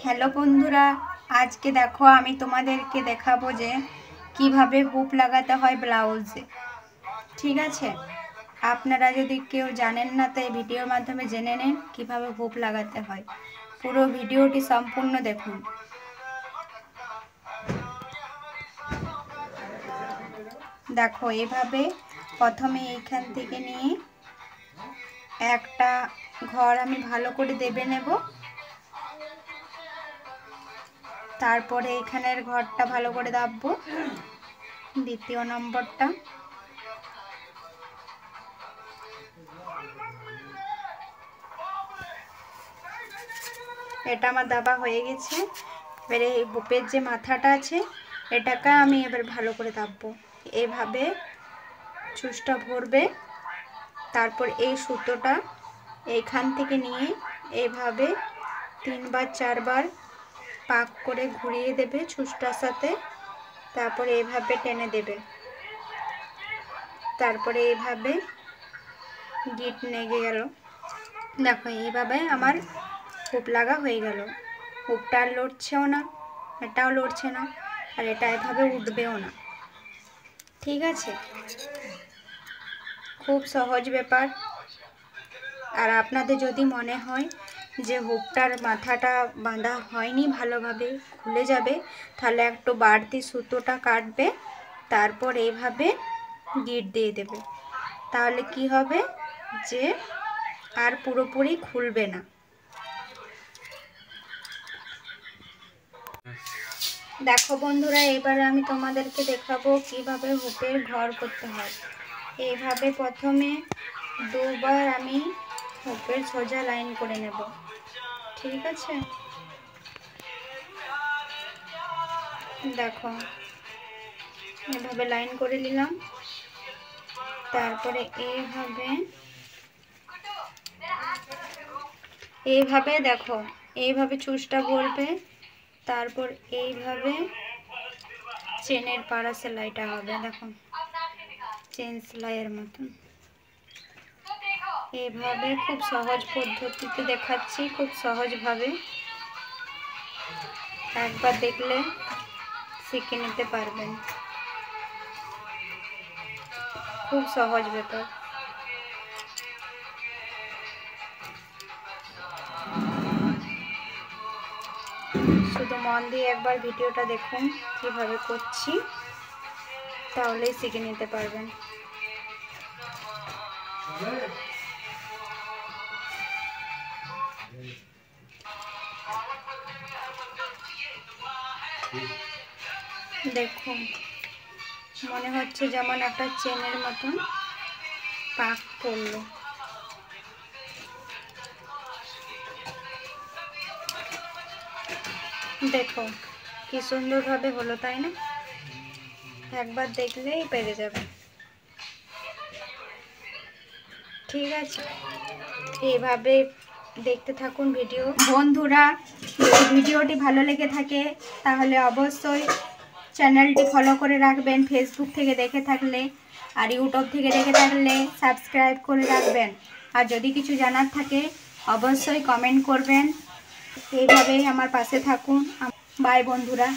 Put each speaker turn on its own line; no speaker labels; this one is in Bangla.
हेलो बंधुरा आज के देखो आमी तुम्हादेरके देखाबो जे किभाबे हुक लागाते हय ब्लाउजे। ठीक आछे, आपनारा यदि केउ जानेन ना तो भिडियोर माध्यमे जेने नेन किभाबे हुक लागाते हय। पुरो भिडियोटी सम्पूर्ण देखुन। देखो एभाबे प्रथमे एखान थेके निये एकटा घर आमी भालो करे देबे नेब। तारपरे एखानेर घरटा भालो करे दाबबो। द्वितीय नम्बरटा এটা আমার দাবা হয়ে গেছে। এবারে এই বুপের যে মাথাটা আছে এটাকে আমি এবার ভালো করে দাববো। এইভাবে ছুঁচটা ভরবে। তারপর এই সুতোটা এইখান থেকে নিয়ে এইভাবে 3 বার 4 বার পাক করে ঘুরিয়ে দেবে ছুঁচটার সাথে। তারপরে এইভাবে টেনে দেবে। তারপরে এইভাবে গিট লেগে গেল। দেখো এইভাবে আমার হুক লাগা হয়ে গেল। হুকটা আর লড়ছেও না, এটাও লড়ছে না, আর এটা এভাবে উঠবেও না। ঠিক আছে, খুব সহজ ব্যাপার। আর আপনাদের যদি মনে হয় যে হুকটার মাথাটা বাঁধা হয়নি ভালোভাবে, খুলে যাবে, তাহলে একটু বাড়তি সুতোটা কাটবে, তারপর এইভাবে গিট দিয়ে দেবে। তাহলে কি হবে যে আর পুরোপুরি খুলবে না। দেখো বন্ধুরা, এবারে আমি তোমাদেরকে দেখাবো কিভাবে হুকের ঘর করতে হয়। এইভাবে প্রথমে দুবার আমি হুকের সোজা লাইন করে নেব। ঠিক আছে, দেখো এভাবে লাইন করে নিলাম। তারপরে এইভাবে দেখো এইভাবে চুষটা ভরবে। তারপর এইভাবে চেনের পাড়া সেলাইটা হবে। দেখো চেন সেলাইয়ের মতন এইভাবে খুব সহজ পদ্ধতিতে দেখাচ্ছি, খুব সহজভাবে। একবার দেখলে শিখে নিতে পারবেন। খুব সহজ ব্যাপার। শুধু মন দিয়ে একবার ভিডিওটা দেখুন কিভাবে করছি, তাহলেই শিখে নিতে পারবেন। দেখুন মনে হচ্ছে যেমন একটা চেনের মতন পাক পড়লো। দেখো কি সুন্দরভাবে হলো, তাই না? একবার দেখলেই পেরে যাবে। ঠিক আছে, এইভাবে দেখতে থাকুন ভিডিও। বন্ধুরা, যদি ভিডিওটি ভালো লেগে থাকে তাহলে অবশ্যই চ্যানেলটি ফলো করে রাখবেন। ফেসবুক থেকে দেখে থাকলে আর ইউটিউব থেকে দেখে থাকলে সাবস্ক্রাইব করে রাখবেন। আর যদি কিছু জানার থাকে অবশ্যই কমেন্ট করবেন। এইভাবেই আমার পাশে থাকুন। বাই বন্ধুরা।